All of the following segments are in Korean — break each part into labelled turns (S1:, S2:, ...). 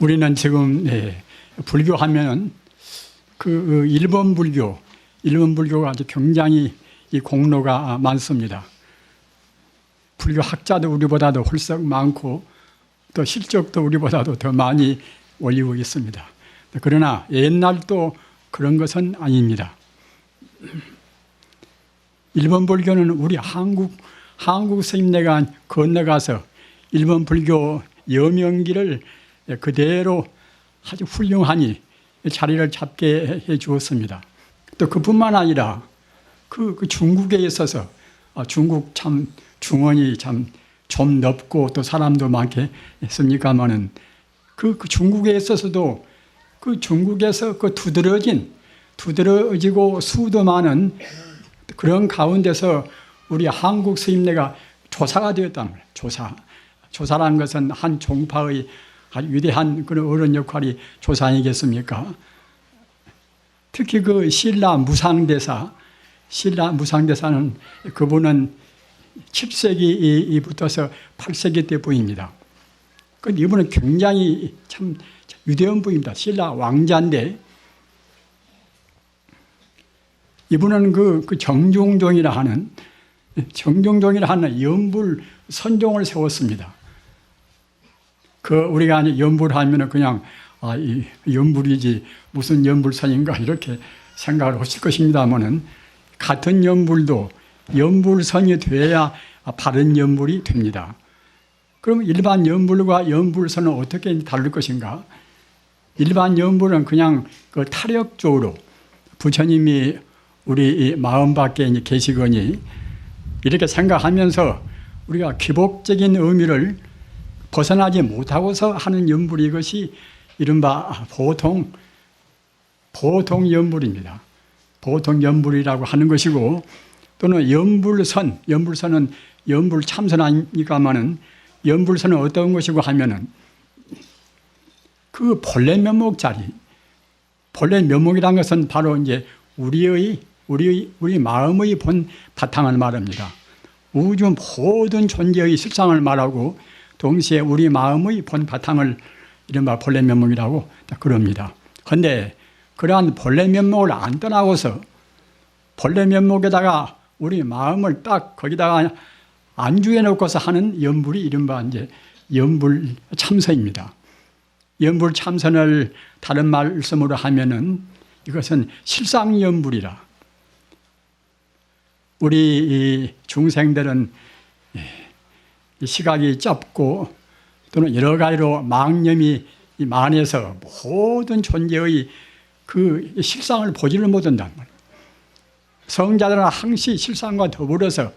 S1: 우리는 지금 불교하면은 그 일본 불교가 아주 굉장히 이 공로가 많습니다. 불교 학자도 우리보다도 훨씬 많고 또 실적도 우리보다도 더 많이 올리고 있습니다. 그러나 옛날도 그런 것은 아닙니다. 일본 불교는 우리 한국 스님네가 건너가서 일본 불교 여명기를 그대로 아주 훌륭하니 자리를 잡게 해 주었습니다. 또 그뿐만 아니라 그 중국에 있어서 중국 참 중원이 참 좀 넓고 또 사람도 많겠습니까마는 그 중국에 있어서도 그 중국에서 그 두드러지고 수도 많은 그런 가운데서 우리 한국 스님네가 조사가 되었단 말이에요. 조사라는 것은 한 종파의 아주 위대한 그런 어른 역할이 조사 아니겠습니까? 특히 그 신라 무상대사는 그분은 7세기부터서 8세기 때 분입니다. 그런데 이분은 굉장히 참 위대한 분입니다. 신라 왕자인데 이분은 그 정종종이라 하는 연불 선종을 세웠습니다. 우리가 이제 연불 하면은 그냥 이 연불이지 무슨 연불선인가 이렇게 생각을 하실 것입니다만은 같은 연불도 연불선이 돼야 바른 연불이 됩니다. 그럼 일반 연불과 연불선은 어떻게 다를 것인가? 일반 연불은 그냥 그 타력적으로 부처님이 우리 마음 밖에 계시거니 이렇게 생각하면서 우리가 기복적인 의미를 벗어나지 못하고서 하는 연불이 이것이 이른바 보통 연불입니다. 보통 연불이라고 하는 것이고 또는 연불선은 연불 참선 아닙니까마는 연불선은 어떤 것이고 하면은 그 본래 면목자리, 본래 면목이라는 것은 바로 이제 우리 마음의 본 바탕을 말합니다. 우주 모든 존재의 실상을 말하고 동시에 우리 마음의 본 바탕을 이른바 본래 면목이라고 그럽니다. 그런데 그러한 본래 면목을 안 떠나고서 본래 면목에다가 우리 마음을 딱 거기다가 안주해 놓고서 하는 연불이 이른바 이제 연불 참선입니다. 연불 참선을 다른 말씀으로 하면은 이것은 실상연불이라. 우리 중생들은 시각이 좁고 또는 여러 가지로 망념이 많아서 모든 존재의 그 실상을 보지를 못한단 말이에요. 성자들은 항시 실상과 더불어서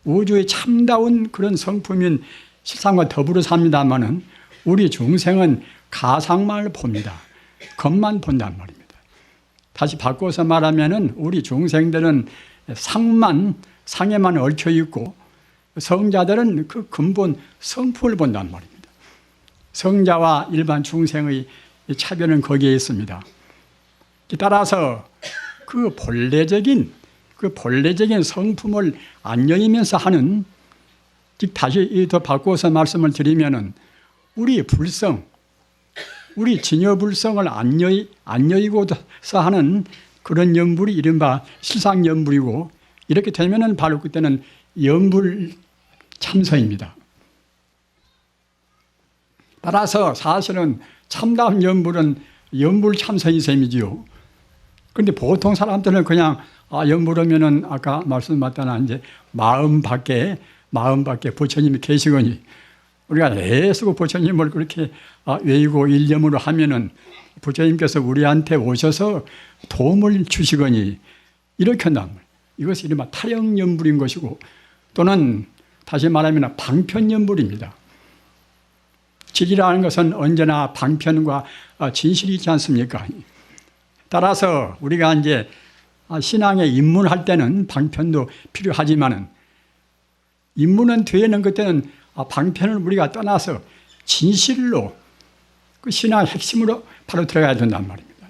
S1: 우주의 참다운 그런 성품인 실상과 더불어서 합니다마는 우리 중생은 가상만을 봅니다. 겉만 본단 말입니다. 다시 바꿔서 말하면은 우리 중생들은 상에만 얽혀 있고 성자들은 그 근본 성품을 본단 말입니다. 성자와 일반 중생의 차별은 거기에 있습니다. 따라서 그 본래적인 성품을 안 여니면서 하는, 즉 다시 더 바꿔서 말씀을 드리면은 우리 진여불성을 안 여의고서 하는 그런 연불이 이른바 실상연불이고, 이렇게 되면은 바로 그때는 연불 참선입니다. 따라서 사실은 참다운 연불은 연불 참선이 셈이지요. 그런데 보통 사람들은 그냥 연불하면은 아까 말씀드렸다나 이제 마음 밖에 부처님이 계시거니 우리가 애쓰고 부처님을 그렇게 외우고 일념으로 하면은 부처님께서 우리한테 오셔서 도움을 주시거니 이렇게 한단 말이에요. 이것이 이른바 타령연불인 것이고, 또는 다시 말하면 방편연불입니다. 진리라는 것은 언제나 방편과 진실이 있지 않습니까? 따라서 우리가 이제 신앙에 입문할 때는 방편도 필요하지만은 입문은 되는 그때는 방편을 우리가 떠나서 진실로 그 신앙의 핵심으로 바로 들어가야 된단 말입니다.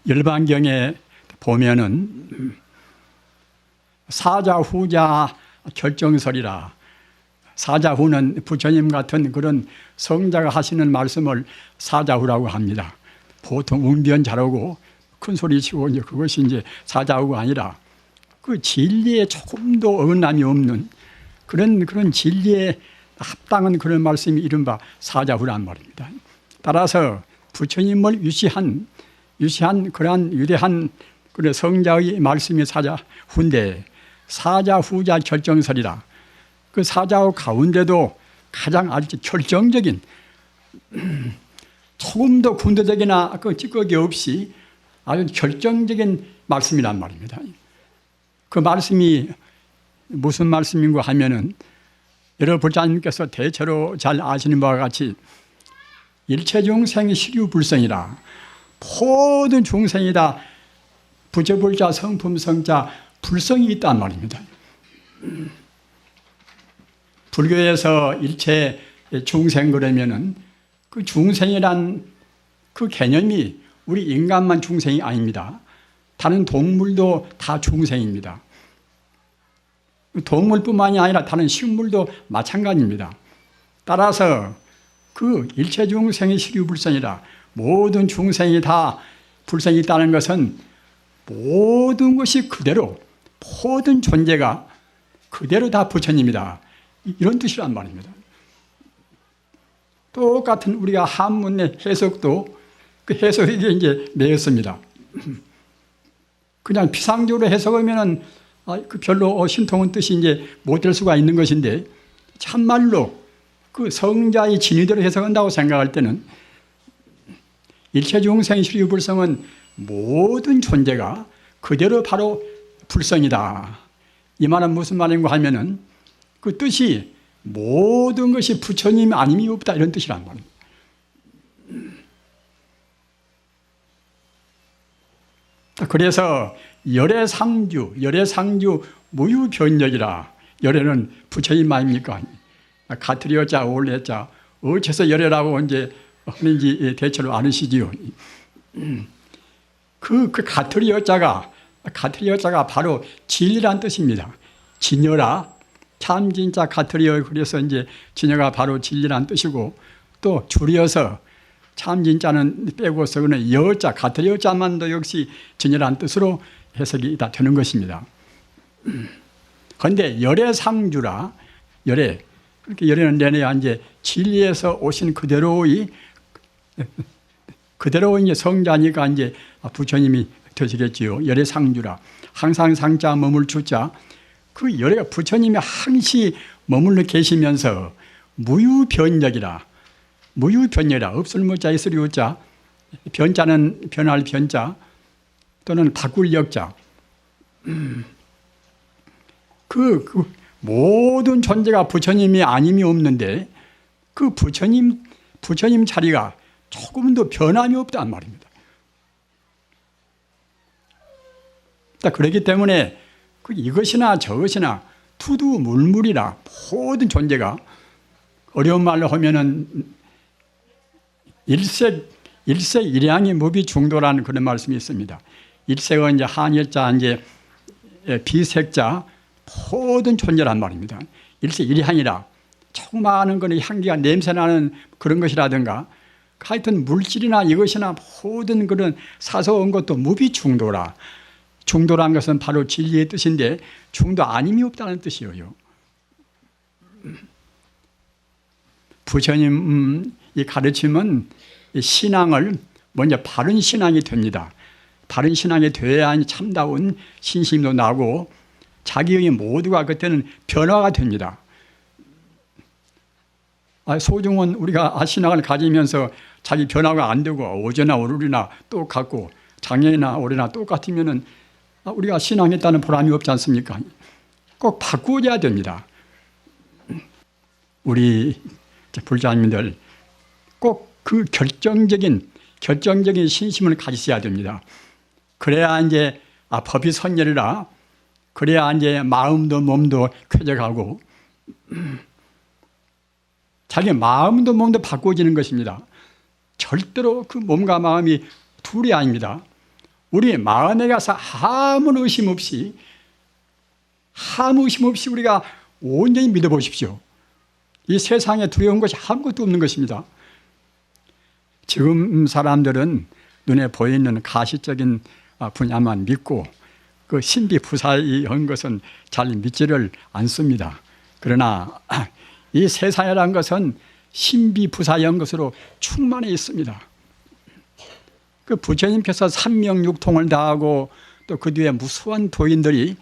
S1: 열반경에 보면은 사자 후자 결정설이라 사자후는 부처님 같은 그런 성자가 하시는 말씀을 사자후라고 합니다. 보통 웅변 잘하고 큰 소리 치고 이제 그것이 이제 사자후가 아니라 그 진리에 조금도 어긋남이 없는 그런 진리에 합당한 그런 말씀이 이른바 사자후란 말입니다. 따라서 부처님을 유시한 그러한 위대한 그런 성자의 말씀이 사자후인데 사자후자 결정설이라. 그 사자후 가운데도 가장 아주 결정적인 조금도 군더더기나 그 찌꺼기 없이 아주 결정적인 말씀이란 말입니다. 그 말씀이 무슨 말씀인가 하면은 여러 불자님께서 대체로 잘 아시는 바와 같이 일체 중생이 시류불성이라. 모든 중생이 다 부처불자, 성품성자, 불성이 있단 말입니다. 불교에서 일체 중생 그러면은 그 중생이란 그 개념이 우리 인간만 중생이 아닙니다. 다른 동물도 다 중생입니다. 동물뿐만이 아니라 다른 식물도 마찬가지입니다. 따라서 그 일체 중생이 시류불성이라 모든 중생이 다 불성이 있다는 것은 모든 것이 그대로 모든 존재가 그대로 다 부처님이다. 이런 뜻이란 말입니다. 똑같은 우리가 한문의 해석도 그 해석이 이제 매였습니다. 그냥 피상적으로 해석하면은 그 별로 신통한 뜻이 이제 못 될 수가 있는 것인데 참말로 그 성자의 진의대로 해석한다고 생각할 때는 일체 중생 시류불성은 모든 존재가 그대로 바로 불성이다. 이 말은 무슨 말인가 하면은 그 뜻이 모든 것이 부처님 아님이 없다 이런 뜻이란 말입니다. 그래서 열애상주 무유변력이라. 열애는 부처님 아닙니까? 가트리어자 올래자 어째서 열애라고 이제 하는지 대체로 아시지요. 그 가트리어자가 바로 진리란 뜻입니다. 진여라 참 진짜 가트리어. 그래서 이제 진여가 바로 진리란 뜻이고 또 줄여서 참 진짜는 빼고서 그는 여자 가트리어자만도 역시 진여란 뜻으로 해석이 다 되는 것입니다. 그런데 열애상주라. 열애 그렇게 열애는 내내야 이제 진리에서 오신 그대로의 이제 성자니까 이제 부처님이 되시겠지요. 열애상주라. 항상 상자 머물 주자. 그 열애가 부처님이 항시 머물러 계시면서 무유변력이라. 없을 무자 있을 유자. 변자는 변할 변자 또는 바꿀 역자. 그 모든 존재가 부처님이 아님이 없는데 그 부처님 자리가 조금도 변함이 없단 말입니다. 그렇기 때문에 이것이나 저것이나 투두물물이라 모든 존재가 어려운 말로 하면은 일색일양이 무비중도라는 그런 말씀이 있습니다. 일색은 이제 한일자 이제 비색자 모든 존재란 말입니다. 일색일향이라 조그마한 거는 향기가 냄새나는 그런 것이라든가 하여튼 물질이나 이것이나 모든 그런 사소한 것도 무비중도라. 중도란 것은 바로 진리의 뜻인데 중도 아님이 없다는 뜻이에요. 부처님 이 가르침은 신앙을 먼저 바른 신앙이 됩니다. 바른 신앙이 돼야 참다운 신심도 나고 자기의 모두가 그때는 변화가 됩니다. 소중한 우리가 신앙을 가지면서 자기 변화가 안 되고 어제나 오늘이나 똑같고 작년이나 올해나 똑같으면은 우리가 신앙했다는 보람이 없지 않습니까? 꼭 바꾸어야 됩니다. 우리 불자님들 꼭 그 결정적인 신심을 가지셔야 됩니다. 그래야 이제 법이 선열이라 그래야 이제 마음도 몸도 쾌적하고 자기 마음도 몸도 바꾸어지는 것입니다. 절대로 그 몸과 마음이 둘이 아닙니다. 우리 마음에 가서 아무 의심 없이 우리가 온전히 믿어보십시오. 이 세상에 두려운 것이 아무것도 없는 것입니다. 지금 사람들은 눈에 보이는 가시적인 분야만 믿고 그 신비부사의한 것은 잘 믿지를 않습니다. 그러나 이 세상이라는 것은 신비부사의한 것으로 충만해 있습니다. 그 부처님께서 삼명육통을 다하고 또 그 뒤에 무수한 도인들이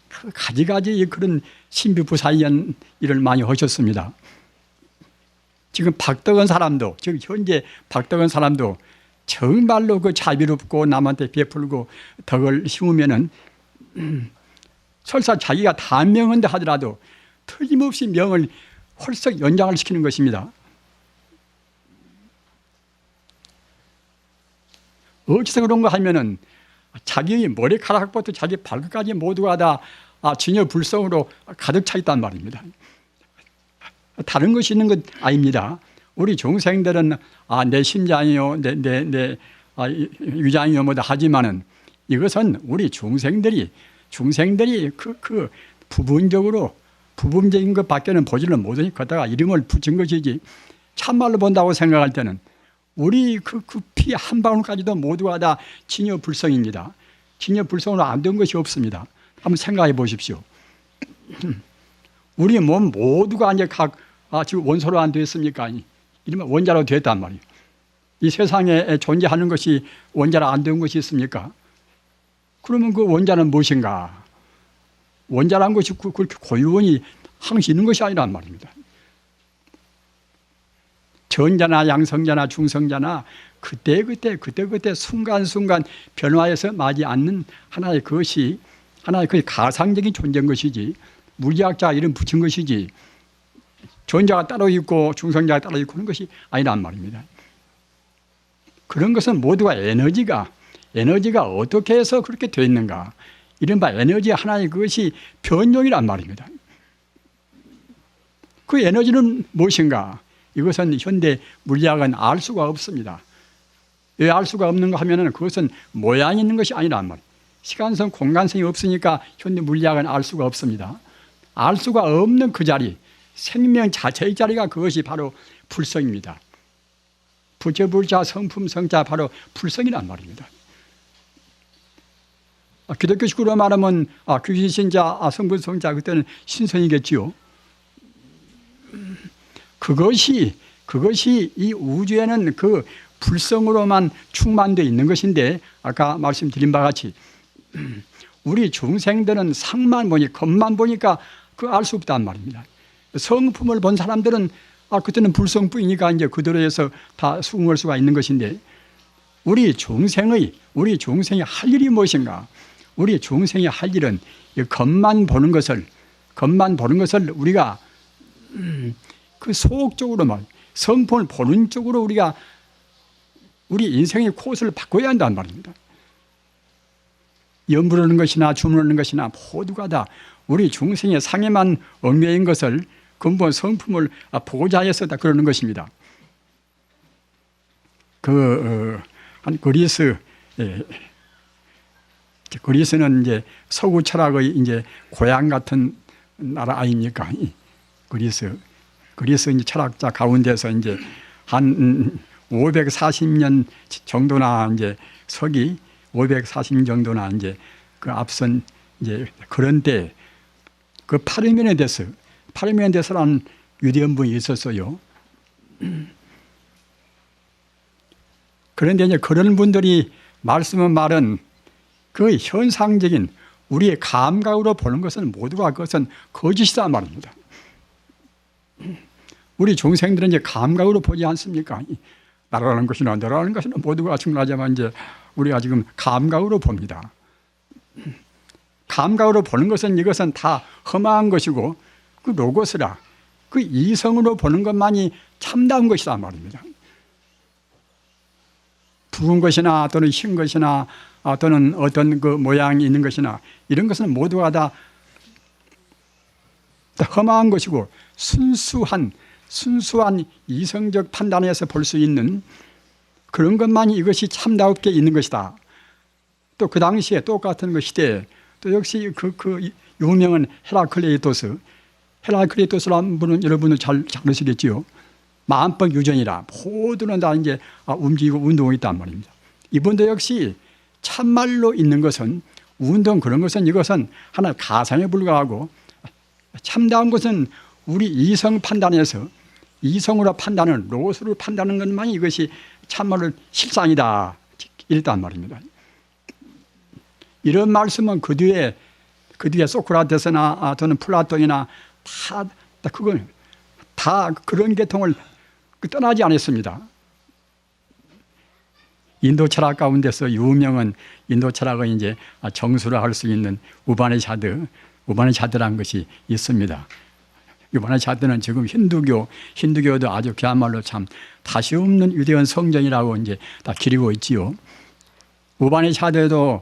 S1: 그 가지가지 그런 신비부사의한 일을 많이 하셨습니다. 지금 박덕원 사람도, 지금 현재 박덕원 사람도 정말로 그 자비롭고 남한테 베풀고 덕을 심으면은 설사 자기가 단명한다 하더라도 틀림없이 명을 헐썩 연장을 시키는 것입니다. 어디서 그런가 하면은 자기 머리카락부터 자기 발끝까지 모두가 다 진여불성으로 가득 차 있단 말입니다. 다른 것이 있는 것 아닙니다. 우리 중생들은 내 심장이요, 내 위장이요 뭐다 하지만은 이것은 우리 중생들이 그 부분적인 것밖에는 보지를 못하니 거다가 이름을 붙인 것이지 참말로 본다고 생각할 때는 우리 그 피 한 방울까지도 모두가 다 진여불성입니다. 진여불성으로 안 된 것이 없습니다. 한번 생각해 보십시오. 우리 몸 모두가 이제 지금 원소로 안 됐습니까? 이러면 원자로 됐단 말이에요. 이 세상에 존재하는 것이 원자로 안 된 것이 있습니까? 그러면 그 원자는 무엇인가? 원자란 것이 그렇게 고유원이 항시 있는 것이 아니란 말입니다. 전자나 양성자나 중성자나 그때 순간순간 변화해서 마지 않는 하나의 그 가상적인 존재인 것이지 물리학자가 이름 붙인 것이지 전자가 따로 있고 중성자가 따로 있고 그런 것이 아니란 말입니다. 그런 것은 모두가 에너지가 어떻게 해서 그렇게 되어 있는가, 이른바 에너지 하나의 그것이 변종이란 말입니다. 그 에너지는 무엇인가? 이것은 현대 물리학은 알 수가 없습니다. 왜 알 수가 없는가 하면은 그것은 모양이 있는 것이 아니란 말이에요. 시간성, 공간성이 없으니까 현대 물리학은 알 수가 없습니다. 알 수가 없는 그 자리, 생명 자체의 자리가 그것이 바로 불성입니다. 부처불자, 성품성자 바로 불성이란 말입니다. 기독교식으로 말하면 귀신신자, 성분성자, 그때는 신성이겠지요. 그것이 이 우주에는 그 불성으로만 충만되어 있는 것인데 아까 말씀드린 바와 같이 우리 중생들은 상만 보니 겉만 보니까 그 알 수 없단 말입니다. 성품을 본 사람들은 그때는 불성뿐이니까 이제 그대로 해서 다 수긍할 수가 있는 것인데 우리 중생이 할 일이 무엇인가? 우리 중생이 할 일은 겉만 보는 것을 우리가 그 소극적으로만 성품을 보는 쪽으로 우리가 우리 인생의 코스를 바꿔야 한단 말입니다. 염불하는 것이나 주문하는 것이나 모두가 다 우리 중생의 상해만 얽매인 것을 근본 성품을 보고자 해서 다 그러는 것입니다. 그리스는 이제 서구 철학의 이제 고향 같은 나라 아닙니까? 그리스 이제 철학자 가운데서 이제 한 540년 정도나 이제 서기 540년 정도나 이제 그 앞선 이제 그런 때 그 파르메네데스라는 유대인 분이 있었어요. 그런데 이제 그런 분들이 말은 그 현상적인 우리의 감각으로 보는 것은 모두가 그것은 거짓이다 말입니다. 우리 중생들은 이제 감각으로 보지 않습니까? 나라라는 것이나 너라는 것이나 모두가 충분하지만 이제 우리가 지금 감각으로 봅니다. 감각으로 보는 것은 이것은 다 험한 것이고 그 로고스라 그 이성으로 보는 것만이 참다운 것이다 말입니다. 붉은 것이나 또는 흰 것이나 또는 어떤 그 모양이 있는 것이나 이런 것은 모두가 다 험한 것이고 순수한 이성적 판단에서 볼 수 있는 그런 것만이 이것이 참다웁게 있는 것이다. 또 그 당시에 똑같은 그 시대에 또 역시 그 유명한 헤라클리토스라는 분은 여러분은 잘 아시겠지요. 만법 유전이라 모두는 다 이제 움직이고 운동이 있단 말입니다. 이분도 역시 참말로 있는 것은 운동 그런 것은 이것은 하나의 가상에 불과하고 참다운 것은 우리 이성 판단에서 이성으로 판단하는 로스로 판단하는 것만이 이것이 참말로 실상이다 이랬단 말입니다. 이런 말씀은 그 뒤에 소크라테스나 또는 플라톤이나 그건 다 그런 계통을 떠나지 않았습니다. 인도 철학 가운데서 유명한 인도 철학의 이제 정수를 할 수 있는 우바니샤드라는 것이 있습니다. 우바니샤드는 지금 힌두교도 아주 그야말로 참 다시 없는 위대한 성전이라고 이제 다 기리고 있지요. 우바니샤드에도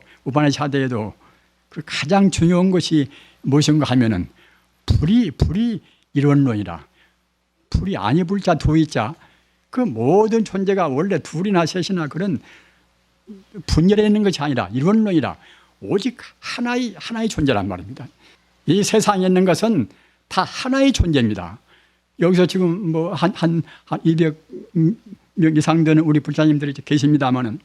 S1: 그 가장 중요한 것이 무엇인가 하면은 불이 이론론이라. 불이 아니 불자 두이자 그 모든 존재가 원래 둘이나 셋이나 그런 분열해 있는 것이 아니라 이론론이라 오직 하나의 존재란 말입니다. 이 세상에 있는 것은 다 하나의 존재입니다. 여기서 지금 뭐 한 200명 이상 되는 우리 불자님들이 계십니다만은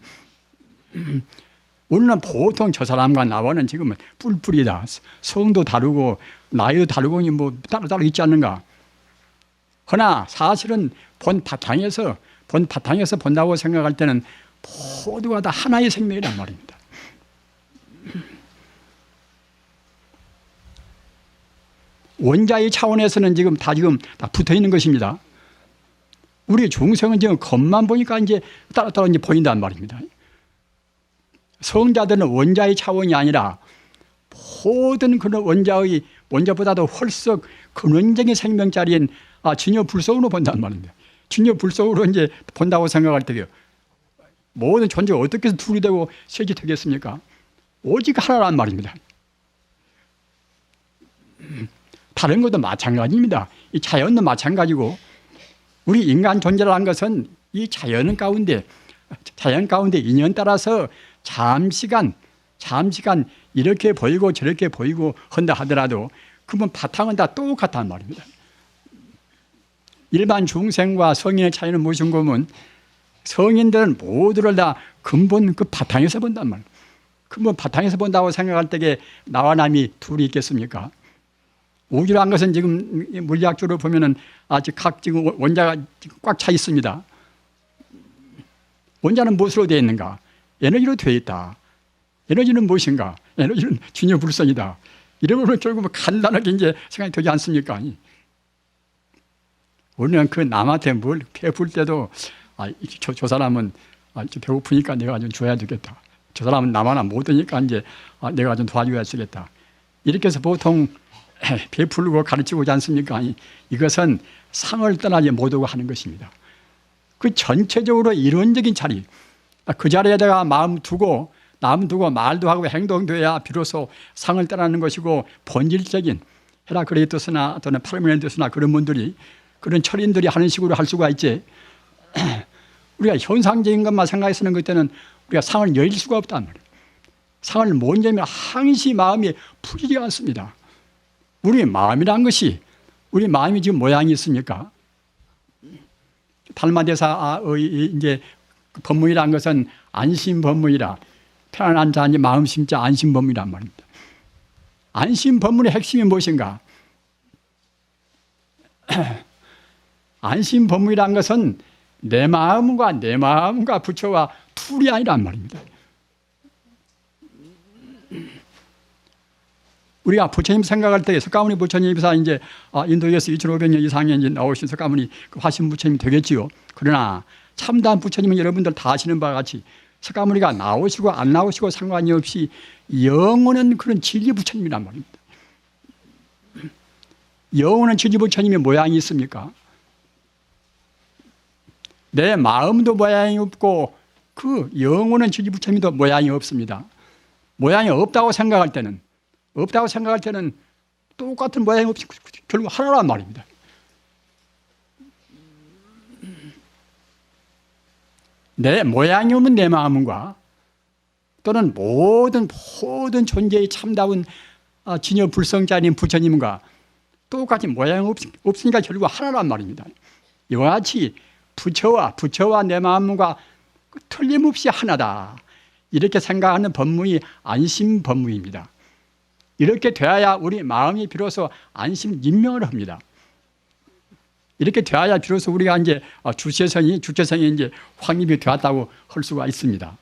S1: 우리는 보통 저 사람과 나와는 지금 뿔뿔이다. 성도 다르고 나이도 다르고 뭐 따로 있지 않는가. 그러나 사실은 본 바탕에서 본다고 생각할 때는 모두가 다 하나의 생명이란 말입니다. 원자의 차원에서는 지금 다 붙어 있는 것입니다. 우리 중생은 지금 겉만 보니까 이제 따로 이제 보인단 말입니다. 성자들은 원자의 차원이 아니라 모든 그런 원자보다도 훨씬 근원적인 생명자리인 진여 불속으로 본단 말입니다. 진여 불속으로 이제 본다고 생각할 때요. 모든 존재가 어떻게 해서 둘이 되고 셋이 되겠습니까? 오직 하나란 말입니다. 다른 것도 마찬가지입니다. 이 자연도 마찬가지고 우리 인간 존재라는 것은 이 자연 가운데 인연 따라서 잠시간 이렇게 보이고 저렇게 보이고 한다 하더라도 그러면 바탕은 다 똑같단 말입니다. 일반 중생과 성인의 차이는 무엇인 거면 성인들은 모두를 다 근본 그 바탕에서 본단 말이에요. 근본 바탕에서 본다고 생각할 때에 나와 남이 둘이 있겠습니까? 우주라는 것은 지금 물리학적으로 보면은 아직 각 지금 원자가 꽉 차 있습니다. 원자는 무엇으로 되어 있는가? 에너지로 되어 있다. 에너지는 무엇인가? 에너지는 진여불성이다. 이러면 결국 간단하게 이제 생각이 되지 않습니까? 우리는 그 남한테 뭘 베풀 때도 저 사람은 배고프니까 내가 좀 줘야 되겠다. 저 사람은 남 하나 못 드니까 이제 내가 좀 도와줘야 되겠다. 이렇게 해서 보통 베풀고 가르치고 오지 않습니까? 이것은 상을 떠나지 못하고 하는 것입니다. 그 전체적으로 이론적인 자리, 그 자리에다가 마음 두고 말도 하고 행동도 해야 비로소 상을 떠나는 것이고 본질적인 헤라클리토스나 또는 파르메니데스나 그런 분들이 그런 철인들이 하는 식으로 할 수가 있지. 우리가 현상적인 것만 생각해서는 그때는 우리가 상을 열 수가 없단 말이에요. 상을 못 열면 항시 마음이 풀리지가 않습니다. 우리 마음이란 것이 우리 마음이 지금 모양이 있습니까? 달마대사의 이제 법문이란 것은 안심법문이라 편안한 자 마음 심자 안심법문이란 말입니다. 안심법문의 핵심이 무엇인가? 안심법문이란 것은 내 마음과 부처가 둘이 아니란 말입니다. 우리가 부처님 생각할 때 석가모니 부처님이사 이제 인도에서 2500년 이상에 이제 나오신 석가모니 그 화신 부처님이 되겠지요. 그러나 참다한 부처님은 여러분들 다 아시는 바와 같이 석가모니가 나오시고 안 나오시고 상관이 없이 영원한 그런 진리 부처님이란 말입니다. 영원한 진리 부처님의 모양이 있습니까? 내 마음도 모양이 없고 그 영원한 진리 부처님도 모양이 없습니다. 모양이 없다고 생각할 때는 똑같은 모양이 없이 결국 하나란 말입니다. 내 모양이 없는 내 마음과 또는 모든 존재의 참다운 진여 불성자인 부처님과 똑같이 모양 없으니까 결국 하나란 말입니다. 이와 같이 부처와 내 마음과 틀림없이 하나다. 이렇게 생각하는 법문이 안심 법문입니다. 이렇게 되어야 우리 마음이 비로소 안심 인명을 합니다. 이렇게 되어야 비로소 우리가 이제 주체성이 이제 확립이 되었다고 할 수가 있습니다.